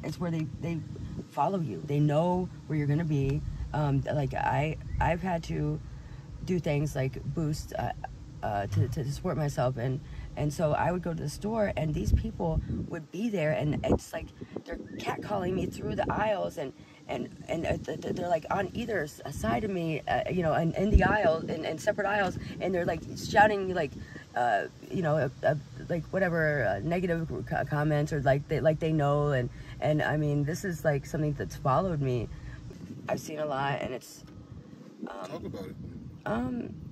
it's where they follow you. They know where you're gonna be. Like I've had to do things like boost to support myself, and so I would go to the store and these people would be there, and it's like they're catcalling me through the aisles, and they're like on either side of me, you know, in the aisle, in separate aisles, and they're like shouting like you know, like whatever negative comments, or like they know, and I mean, this is like something that's followed me. I've seen a lot, and it's talk about it.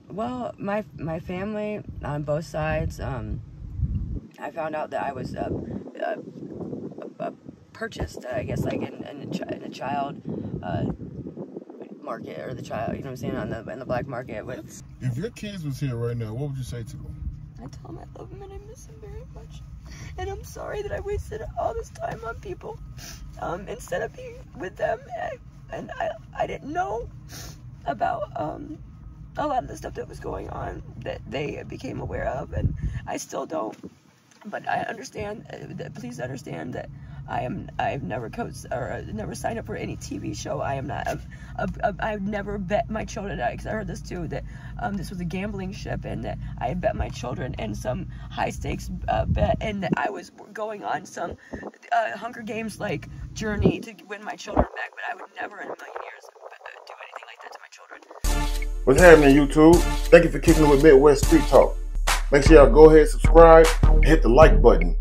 Well, my family on both sides, I found out that I was purchased, I guess, like in a child market, or the child, you know what I'm saying, in the black market. With, if your kids was here right now, what would you say to them? I tell them I love them and I miss them very much, and I'm sorry that I wasted all this time on people instead of being with them, and I didn't know about a lot of the stuff that was going on that they became aware of, and I still don't. But I understand. Please understand that I've never coached or never signed up for any TV show. I am not. I've never bet my children, because I heard this too, that this was a gambling ship, and that I had bet my children in some high stakes bet, and that I was going on some Hunger Games like journey to win my children back. But I would never in a million years do anything like that to my children. What's happening, YouTube? Thank you for kicking it with Midwest Street Talk. Make sure y'all go ahead, subscribe, and hit the like button.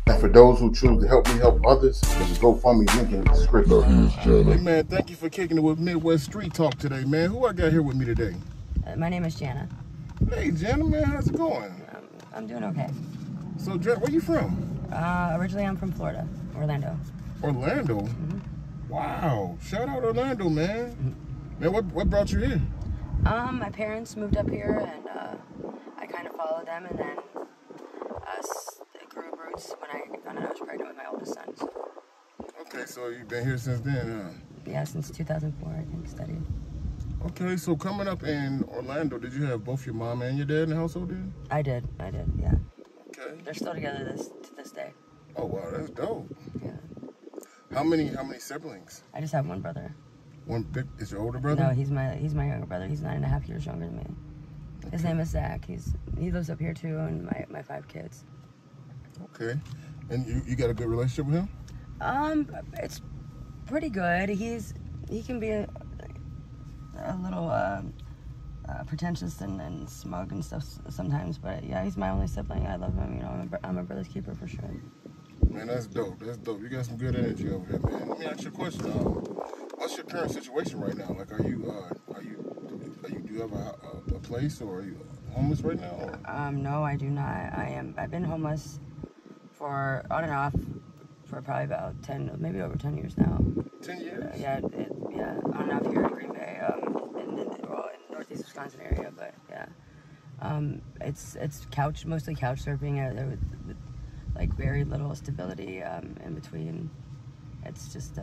And for those who choose to help me help others, there's a GoFundMe link in the description. Hey man, thank you for kicking it with Midwest Street Talk today, man. Who I got here with me today? My name is Jana. Hey Jana, man, how's it going? I'm doing okay. So Jana, where you from? Originally I'm from Florida, Orlando. Orlando? Mm-hmm. Wow, shout out Orlando, man. Man, what brought you here? My parents moved up here, and I kind of followed them, and then grew roots when I found out I was pregnant with my oldest son. So. Okay, so you've been here since then, huh? Yeah, since 2004, I think, studied. Okay, so coming up in Orlando, did you have both your mom and your dad in the household then? I did, yeah. Okay. They're still together to this day. Oh wow, that's dope. Yeah. How many siblings? I just have one brother. One big, is your older brother? No, he's my younger brother. He's 9.5 years younger than me. Okay. His name is Zach. He lives up here too, and my 5 kids. Okay. And you got a good relationship with him? It's pretty good. He can be a little pretentious and smug and stuff sometimes, but yeah, he's my only sibling. I love him. You know, I'm a brother's keeper for sure. Man, that's dope. That's dope. You got some good energy over here, man. Let me ask you a question. What's your current situation right now? Like, do you have a place, or are you homeless right now? Or? No, I do not. I've been homeless for on and off for probably about 10, maybe over 10 years now. 10 years? Yeah, on and off here in Green Bay, in northeast Wisconsin area, but yeah, it's mostly couch surfing. With like very little stability in between. It's just.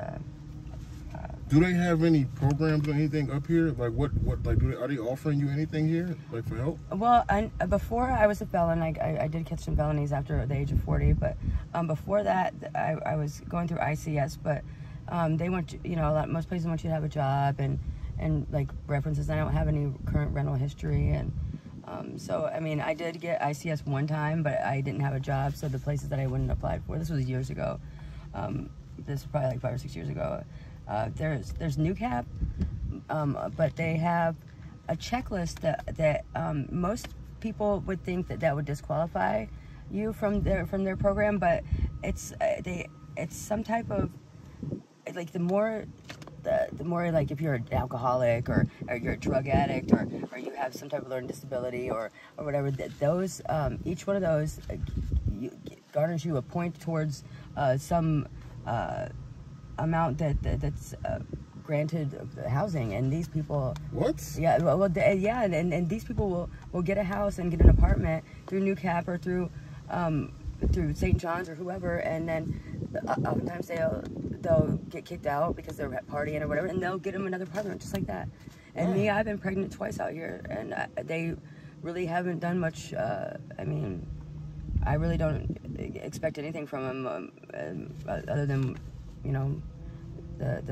Do they have any programs or anything up here? Like what like are they offering you anything here, like for help? Well, before I was a felon, I did catch some felonies after the age of 40, but before that, I was going through ICS, but they want you know, most places want you to have a job and like references. I don't have any current rental history, and so I mean, I did get ICS one time, but I didn't have a job, so the places that I wouldn't apply for, this was years ago. This was probably like 5 or 6 years ago. There's New Cap, but they have a checklist that most people would think that would disqualify you from their program, but it's some type of, like, the more like if you're an alcoholic or you're a drug addict or you have some type of learning disability or whatever, those each one of those garners you a point towards some amount that's granted housing, and these people. What? Yeah, yeah, and these people will get a house and get an apartment through New Cap or through St. John's or whoever, and then oftentimes they'll get kicked out because they're partying or whatever, and they'll get them another apartment just like that. And me, I've been pregnant twice out here, and they really haven't done much. I mean, I really don't. expect anything from him other than, you know, the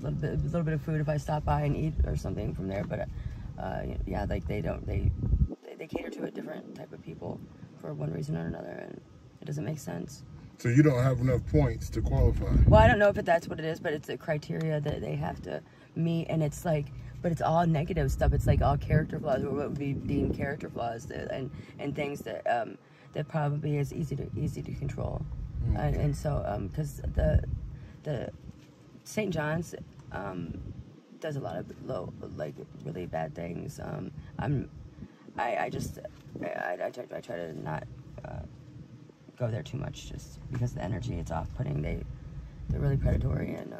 little bit of food if I stop by and eat or something from there. But yeah, like they cater to a different type of people for one reason or another, and it doesn't make sense. So you don't have enough points to qualify? Well, I don't know if that's what it is, but it's a criteria that they have to meet, and it's like, but it's all negative stuff. It's like all character flaws, or what would be deemed character flaws, and things that that probably is easy to control. And so because the St. John's does a lot of like really bad things. I try to not go there too much, just because the energy, it's off-putting. They're really predatory and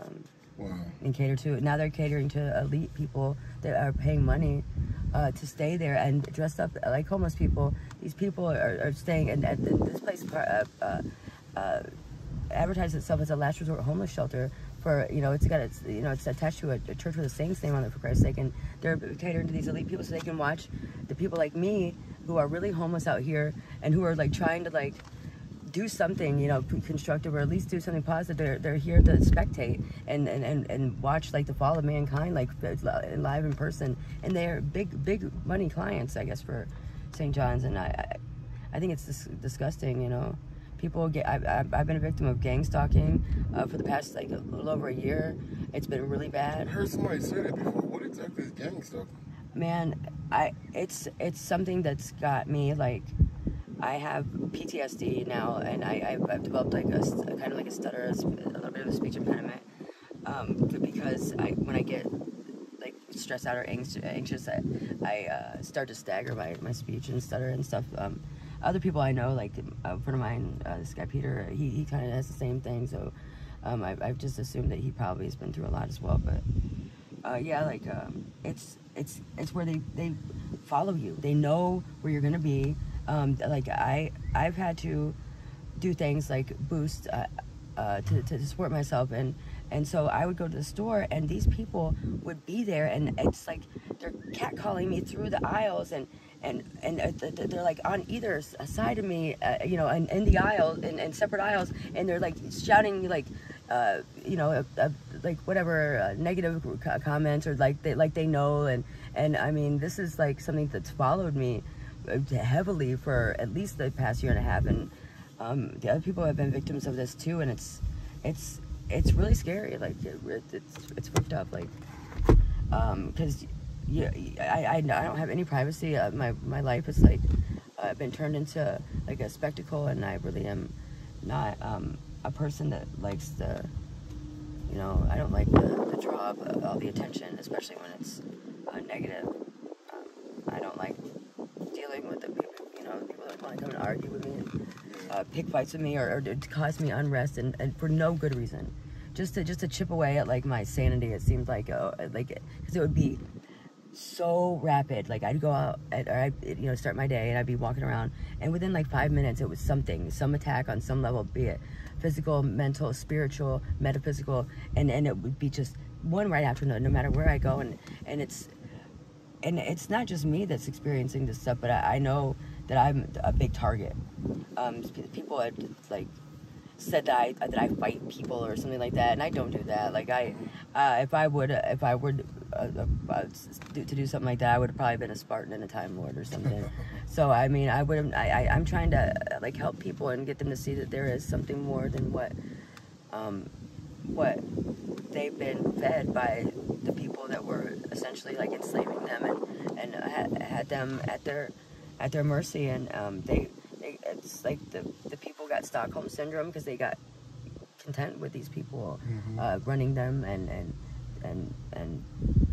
and cater to. Now they're catering to elite people that are paying money to stay there and dress up like homeless people. These people are staying at this place advertises itself as a last resort homeless shelter. For, you know, it's attached to a church with a saint's name on it, for Christ's sake, and they're catering to these elite people so they can watch the people like me who are really homeless out here and who are like trying to like do something, you know, constructive, or at least do something positive. They're here to spectate and watch like the fall of mankind, like live in person, and they're big money clients, I guess, for St. John's, and I think it's disgusting, you know. People get. I've been a victim of gang stalking for the past like a little over a year. It's been really bad. I heard somebody say that before. What exactly is gang stalking? Man, it's something that's got me like. I have PTSD now, and I've developed like a kind of like a stutter, a little bit of a speech impediment, because when I get like stressed out or anxious, I start to stagger my speech and stutter and stuff. Other people I know, like a friend of mine, this guy Peter, he kind of has the same thing. So I've just assumed that he probably has been through a lot as well. But yeah, like it's where they follow you. They know where you're gonna be. Like I've had to do things like boost to support myself, and so I would go to the store and these people would be there, and it's like they're catcalling me through the aisles, and they're like on either side of me, you know, in the aisle, in separate aisles, and they're like shouting like you know, like whatever negative comments, or like they know, and I mean, this is like something that's followed me heavily for at least the past year and a half, and the other people have been victims of this too, and it's really scary. Like it's fucked up, like because I don't have any privacy. My life is like been turned into like a spectacle, and I really am not a person that likes the, you know, I don't like the draw of all the attention, especially when it's negative. I don't like dealing with the people, you know, people that want to come and argue with me and pick fights with me, or to cause me unrest, and for no good reason, just to chip away at like my sanity. It seemed like because it would be so rapid. Like I'd go out or I'd, you know, start my day, and I'd be walking around, and within like 5 minutes it was some attack on some level, be it physical, mental, spiritual, metaphysical, and it would be just one right after another, no matter where I go, and it's not just me that's experiencing this stuff, but I know that I'm a big target. People had like said that I fight people or something like that, and I don't do that. Like if I would to do something like that, I would have probably been a Spartan and a Time Lord or something. So I mean, I'm trying to like help people and get them to see that there is something more than what they've been fed by the people that were essentially like enslaving them and had them at their mercy, and it's like the people got Stockholm syndrome because they got content with these people running them and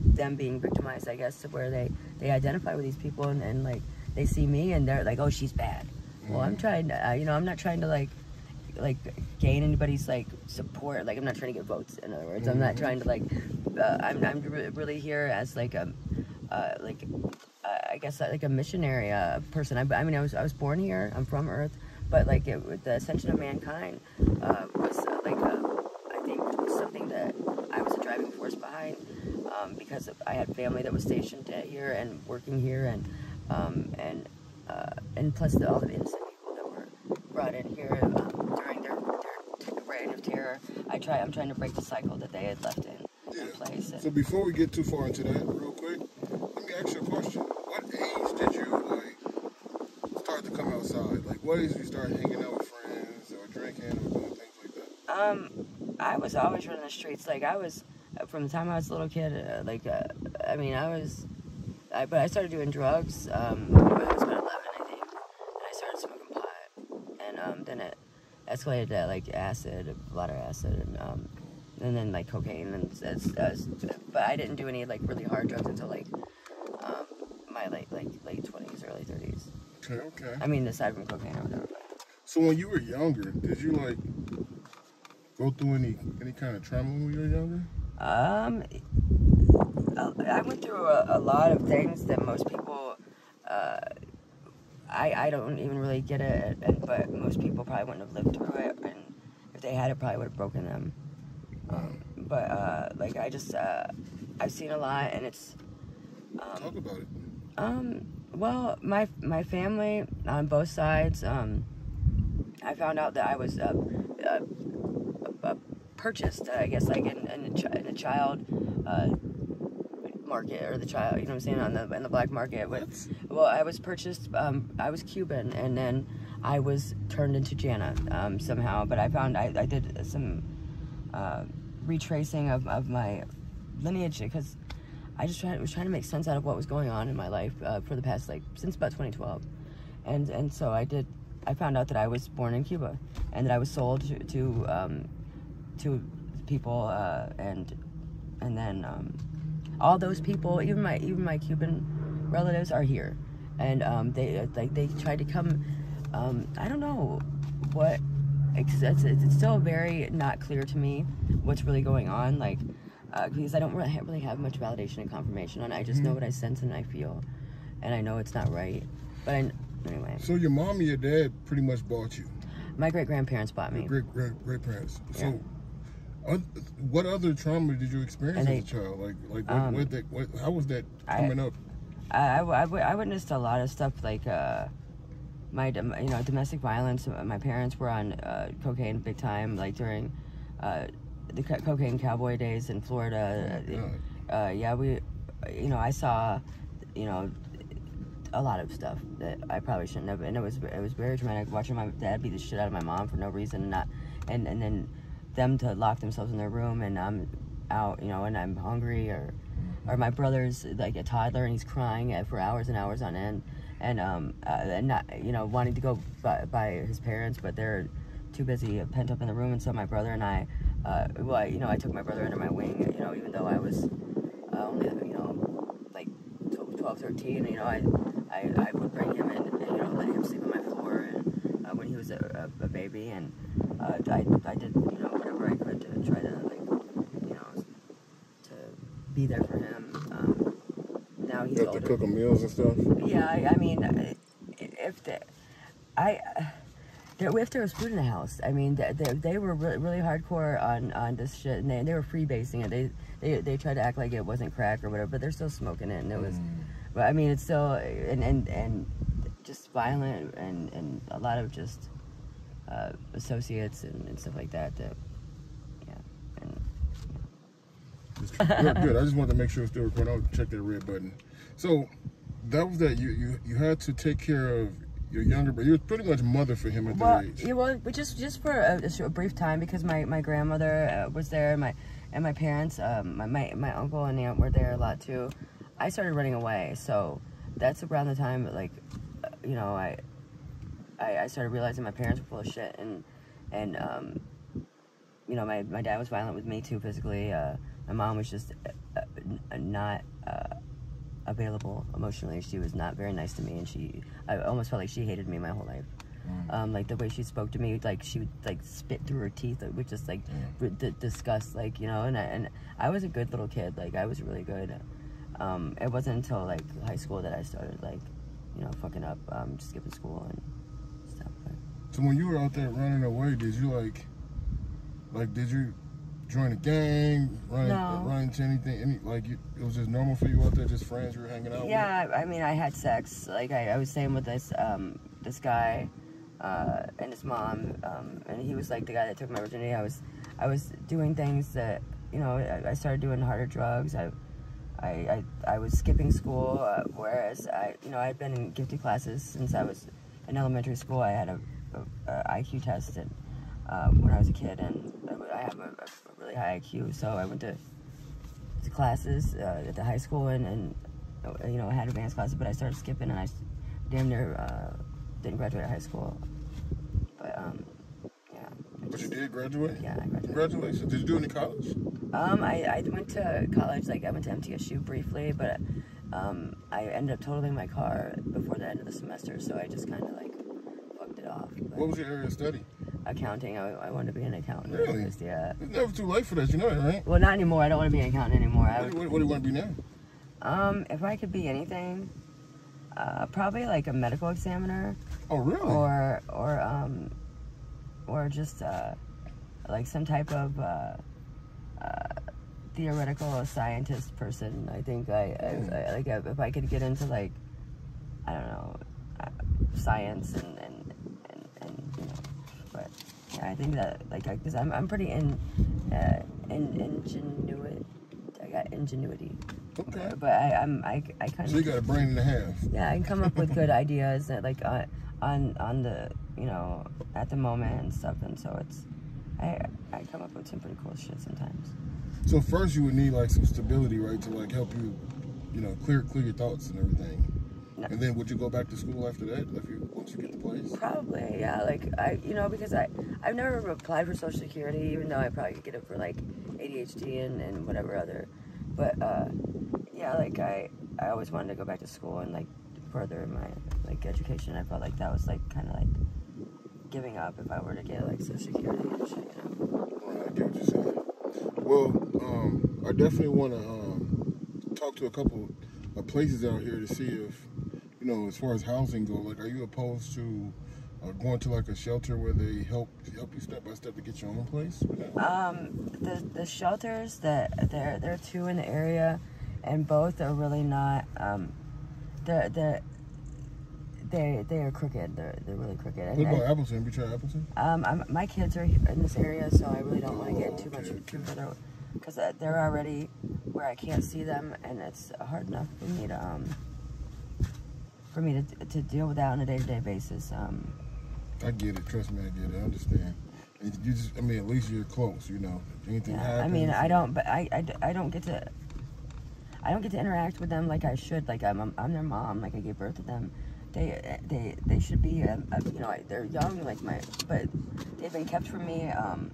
them being victimized, I guess, to where they identify with these people, and like they see me and they're like, oh, she's bad. Well, I'm trying to, you know, I'm not trying to like gain anybody's like support. Like I'm not trying to get votes, in other words. I'm not trying to like I'm really here as like I guess like a missionary person. I mean I was born here, I'm from Earth, but like the ascension of mankind was like I think something that I was a driving force behind, because I had family that was stationed here and working here, and plus all the innocent people that were brought started here during their reign of terror. I'm trying to break the cycle that they had left in place. So before we get too far into that, real quick, let me ask you a question. What age did you start to come outside? Like, what age did you start hanging out with friends or drinking or doing things like that? I was always running the streets. Like I was, from the time I was a little kid. But I started doing drugs when I was about 11, I think, and I started smoking pot, and then it escalated to like acid, a lot of acid, and then like cocaine, but I didn't do any like really hard drugs until like my late 20s, early 30s. Okay. I mean, aside from cocaine or whatever. So when you were younger, did you like go through any kind of trauma when you were younger? I went through a lot of things that most people, I don't even really get it, but most people probably wouldn't have lived through it, and if they had, it probably would have broken them. I've seen a lot, and it's... Talk about it. Well, my family on both sides, I found out that I was purchased, I guess, like in a child market, or the child, you know what I'm saying, in the black market. Well, I was purchased. I was Cuban, and then I was turned into Jana somehow. But I found I did some retracing of my lineage, because I just was trying to make sense out of what was going on in my life for the past, like, since about 2012, and so I found out that I was born in Cuba, and that I was sold to people, and then all those people, even my Cuban relatives, are here, and they tried to come. I don't know what. It's still very not clear to me what's really going on, like, because I don't really have much validation and confirmation on it. I just know what I sense and I feel, and I know it's not right. But anyway. So your mom and your dad pretty much bought you. My great-grandparents bought me. Your great-parents. Yeah. So, what other trauma did you experience as a child? How was that coming up? I witnessed a lot of stuff, like my domestic violence. My parents were on cocaine big time, like during the cocaine cowboy days in Florida. I saw a lot of stuff that I probably shouldn't have, and it was very traumatic watching my dad beat the shit out of my mom for no reason, and then them to lock themselves in their room, and I'm out, and I'm hungry, or my brother's like a toddler and he's crying for hours and hours on end, and not wanting to go by his parents, but they're too busy pent up in the room. And so my brother and I took my brother under my wing, even though I was only like 12, 13, I would bring him in and let him sleep on my floor, and when he was a baby, and I did whatever I could to try to to be there for him. Now he's older. To cook him meals and stuff. Yeah, I mean, if there was food in the house, I mean, they were really hardcore on this shit, and they were freebasing it. They tried to act like it wasn't crack or whatever, but they're still smoking it, and it was. But I mean, it's still and just violent, and a lot of just associates and stuff like that. Good. I just wanted to make sure it's still recording. I'll check that red button. So that was that. You had to take care of your younger brother. You were pretty much mother for him at that age. Yeah, well, just for a brief time, because my grandmother was there, and my parents, my uncle and aunt were there a lot too. I started running away, so that's around the time that, like, I started realizing my parents were full of shit, and my dad was violent with me too, physically. My mom was just not available emotionally. She was not very nice to me, and I almost felt like she hated me my whole life. Like the way she spoke to me, like she would like spit through her teeth, like, with just like disgust, like, and I was a good little kid, like I was really good. It wasn't until like high school that I started like, fucking up, skipping school and stuff. But. So when you were out there running away, did you did you join a gang, run into anything? It was just normal for you out there, just friends you were hanging out with? Yeah, I mean, I had sex. Like I was staying with this guy and his mom, and he was like the guy that took my virginity. I was doing things that, you know, I started doing harder drugs. I was skipping school, whereas I'd been in gifted classes since I was in elementary school. I had a IQ test when I was a kid, and I have a really high IQ, so I went to classes at the high school, and you know, I had advanced classes, but I started skipping, and I damn near didn't graduate high school. But yeah. But you did graduate? Yeah, I graduated. Congratulations. Did you do any college? I went to college, like I went to MTSU briefly, but I ended up totaling my car before the end of the semester, so I just kind of like fucked it off. But what was your area of study? Accounting. I wanted to be an accountant. Really? Yeah. It's never too late for that, you know that, right? Well, not anymore. I don't want to be an accountant anymore. What do you want to be now? If I could be anything, probably like a medical examiner. Oh, really? Or just like some type of theoretical scientist person. I think I like if I could get into, like, I don't know, science and you know, but yeah, I think that, like, because I'm pretty ingenuity. I got ingenuity. Okay. But I kind of. So you got a brain and a half. Yeah, I can come up with good ideas that, like, on the, you know, at the moment and stuff, and so it's I come up with some pretty cool shit sometimes. So first you would need, like, some stability, right, to, like, help you, you know, clear your thoughts and everything. No. And then would you go back to school after that, once you get the place? Probably, yeah. Like, you know, because I've never applied for Social Security, even though I probably could get it for, like, ADHD and whatever other. But yeah, like I always wanted to go back to school and, like, further my, like, education. I felt like that was, like, kind of like giving up if I were to get, like, Social Security and shit, you know. Well, I get what you're saying. Well, I definitely want to talk to a couple of places out here to see if, you know, as far as housing goes, like, are you opposed to going to, like, a shelter where they help you step by step to get your own place? The shelters that there are two in the area, and both are really not. They are crooked. They're really crooked. What about Appleton? Have you tried Appleton? My kids are in this area, so I really don't want to get too further, because they're already where I can't see them, and it's hard enough for me to deal with that on a day-to-day basis. I get it. Trust me, I get it. I understand. And you just, I mean, at least you're close, you know. If anything happens. I mean, I don't get to interact with them like I should. Like, I'm their mom. Like, I gave birth to them. They should be, you know, they're young, like but they've been kept from me, and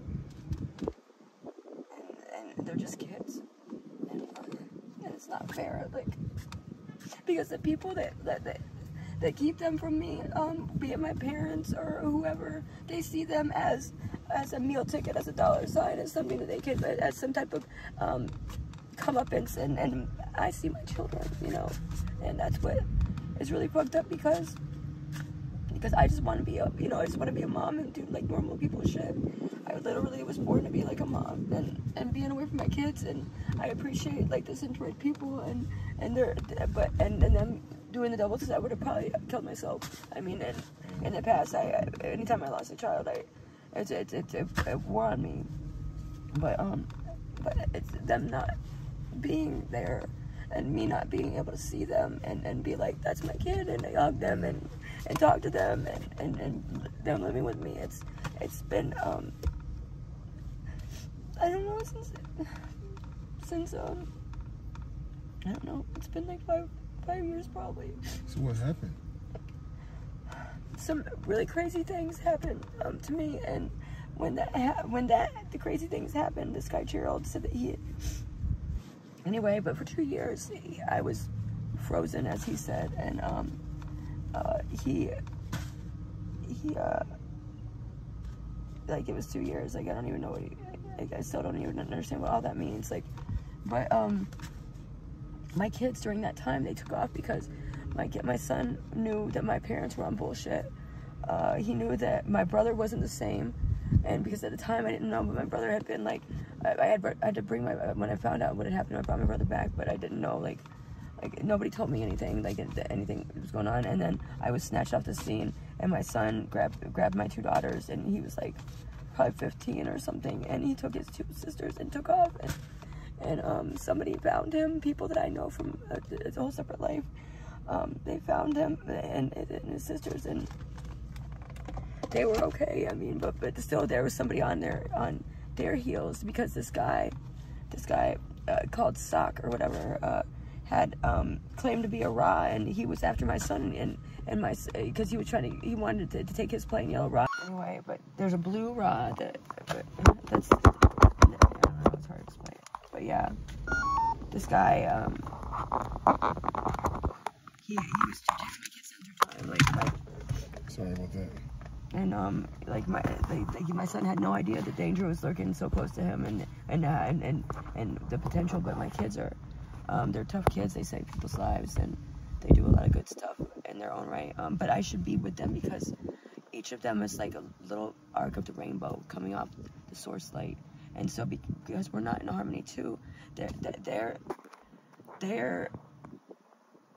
they're just kids, and it's not fair, like, because the people that keep them from me, be it my parents or whoever, they see them as a meal ticket, as a dollar sign, as something that they can, as some type of comeuppance, and I see my children, you know, and that's what is really fucked up, because I just want to be I just want to be a mom and do, like, normal people shit. I literally was born to be, like, a mom and being away from my kids, and I appreciate, like, disinterested people and them doing the double, because I would have probably killed myself. I mean, in the past, anytime I lost a child, it wore on me. But it's them not being there, and me not being able to see them and be like, that's my kid, and I hug them and talk to them and them living with me. It's been I don't know, since I don't know, it's been like five years probably. So what happened? Some really crazy things happened to me, and when the crazy things happened, this guy Gerald said that anyway, but for 2 years I was frozen, as he said, and he like, it was 2 years. Like, I don't even know I still don't even understand what all that means. Like, but my kids during that time, they took off because my son knew that my parents were on bullshit. He knew that my brother wasn't the same, and because at the time I didn't know, but my brother had been, like, I had to bring when I found out what had happened, I brought my brother back, but I didn't know, like nobody told me anything, like, anything was going on. And then I was snatched off the scene, and my son grabbed my 2 daughters, and he was like probably 15 or something, and he took his 2 sisters and took off, and somebody found him, people that I know from a whole separate life. They found him and his sisters, and they were okay. I mean, but still, there was somebody on their heels, because this guy called Sock or whatever had claimed to be a Ra, and he was after my son and my, because he wanted to take his plain yellow Ra. Anyway, but there's a blue Ra that's I don't know, it's hard to explain. But yeah, this guy he was taking my kids in their time, Sorry about that. and like my son had no idea the danger was lurking so close to him, and the potential. But my kids are they're tough kids. They save people's lives, and they do a lot of good stuff in their own right. But I should be with them because each of them is like a little arc of the rainbow coming off the source light. And so because we're not in harmony too, their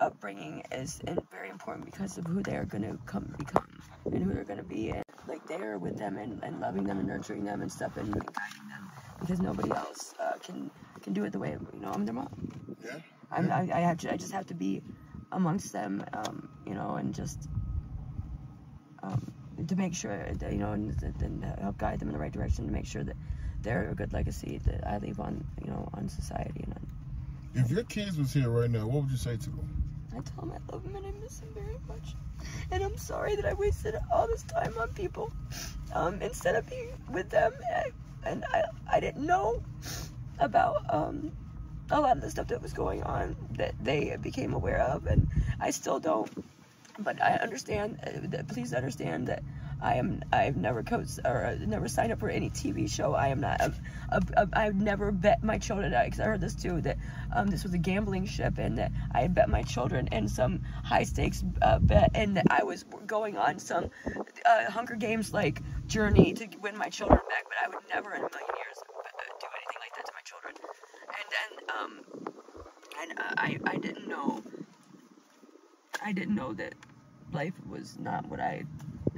upbringing is very important because of who they're going to become and who they're going to be. And like they're with them and loving them and nurturing them and stuff, and guiding them, because nobody else can do it the way, you know, I'm their mom. Yeah. I just have to be amongst them, you know, and just to make sure that, you know, and help guide them in the right direction, to make sure that they're a good legacy that I leave on, you know, on society. And if your kids was here right now, what would you say to them? I tell them I love them and I miss them very much, and I'm sorry that I wasted all this time on people instead of being with them, and I didn't know about a lot of the stuff that was going on that they became aware of, and I still don't. But I understand. Please understand that I've never coached or never signed up for any TV show. I am not. I've never bet my children, because I heard this too, that this was a gambling ship, and that I had bet my children in some high stakes bet, and that I was going on some Hunger Games like journey to win my children back. But I would never in a million years do anything like that to my children. And then I didn't know. I didn't know that life was not what I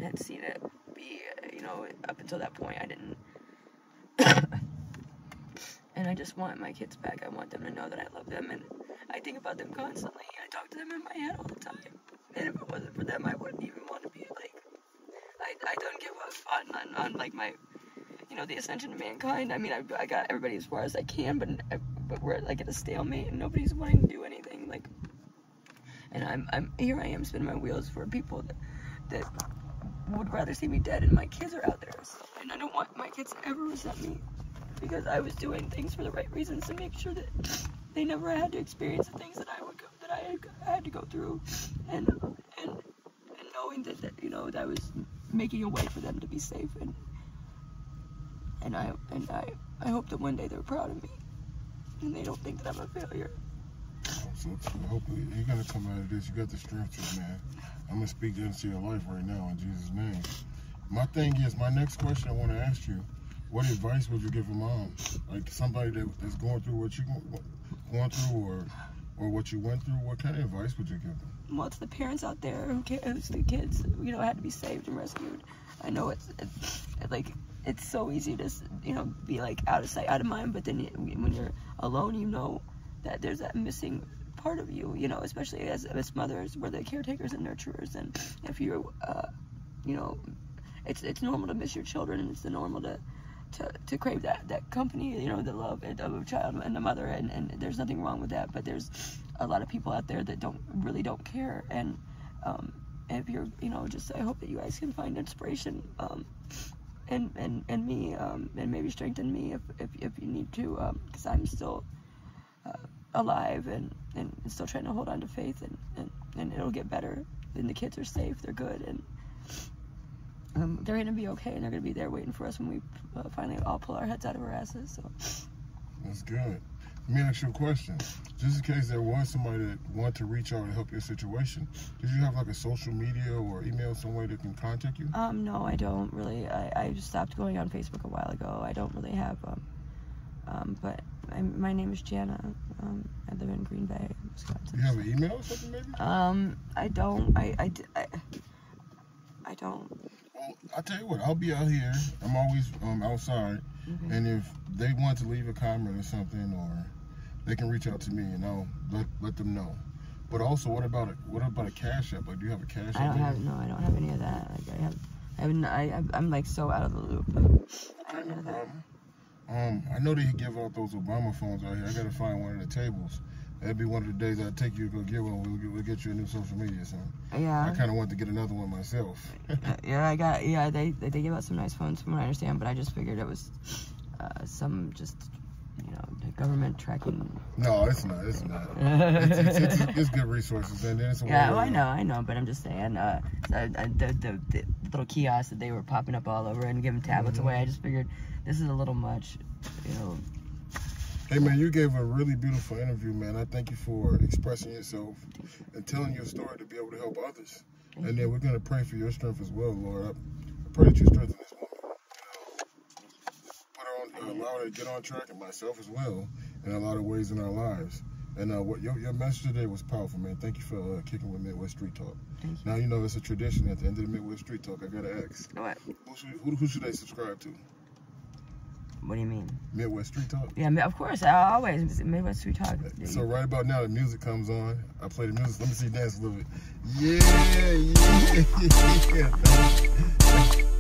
had seen it be, you know, up until that point. I didn't. And I just want my kids back. I want them to know that I love them, and I think about them constantly. I talk to them in my head all the time. And if it wasn't for them, I wouldn't even want to be, like, I don't give up on like, my, you know, the ascension of mankind. I mean, I got everybody as far as I can, but we're, like, at a stalemate, and nobody's wanting to do anything, like. And I'm here. I am spinning my wheels for people that would rather see me dead, and my kids are out there. So, and I don't want my kids to ever resent me, because I was doing things for the right reasons to make sure that they never had to experience the things that I had to go through, and knowing that you know, that I was making a way for them to be safe, and I hope that one day they're proud of me, and they don't think that I'm a failure. So hopefully you're gonna come out of this. You got the strength to, man. I'm gonna speak into your life right now in Jesus' name. My thing is, my next question I want to ask you: what advice would you give a mom, like somebody that's going through what you going through, or what you went through? What kind of advice would you give them? Well, to the parents out there who cares, the kids, you know, had to be saved and rescued. I know it's so easy to, you know, be like out of sight, out of mind, but then when you're alone, you know that there's that missing part of you, you know, especially as mothers, we're the caretakers and nurturers, and if you're, you know, it's normal to miss your children, and it's normal to crave that company, you know, the love of a child and a mother, and there's nothing wrong with that, but there's a lot of people out there that really don't care, and if you're, you know, just, I hope that you guys can find inspiration, and me, and maybe strengthen me if you need to, because I'm still alive and still trying to hold on to faith, and it'll get better, and the kids are safe, they're good, and they're gonna be okay, and they're gonna be there waiting for us when we finally all pull our heads out of our asses. So that's good. Let me ask you a question. Just in case there was somebody that wanted to reach out and help your situation, did you have like a social media or email, some way that can contact you? No, I don't really. I just stopped going on Facebook a while ago. I don't really have but my name is Jana. I live in Green Bay, Wisconsin. Do you have an email or something, maybe? I don't. I don't. Well, I'll tell you what, I'll be out here. I'm always outside. Okay. And if they want to leave a comment or something, or they can reach out to me and I'll let them know. But also, what about a Cash App? Like, do you have a Cash App? I don't have any of that. Like, I'm like so out of the loop. I don't know that. I know they give out those Obama phones out here. I gotta find one of the tables. That'd be one of the days I'd take you to go get one. We'll get you a new social media, son. Yeah. I kind of want to get another one myself. They give out some nice phones from what I understand, but I just figured it was some just, the government tracking. No, it's not. It's not. It's good resources, and then it's I know, but I'm just saying, the little kiosks that they were popping up all over and giving tablets away. I just figured this is a little much, Hey man, you gave a really beautiful interview, man. I thank you for expressing yourself and telling your story to be able to help others. And then we're gonna pray for your strength as well, Lord. I pray that you strengthen this woman. Put her on, allow her to get on track, and myself as well, in a lot of ways in our lives. And what your message today was powerful, man. Thank you for kicking with Midwest Street Talk. Now it's a tradition at the end of the Midwest Street Talk. I gotta ask. What? Who should they subscribe to? What do you mean? Midwest Street Talk? Yeah, of course. I always Midwest Street Talk. So right about now, the music comes on. I play the music. Let me see you dance a little bit. Yeah.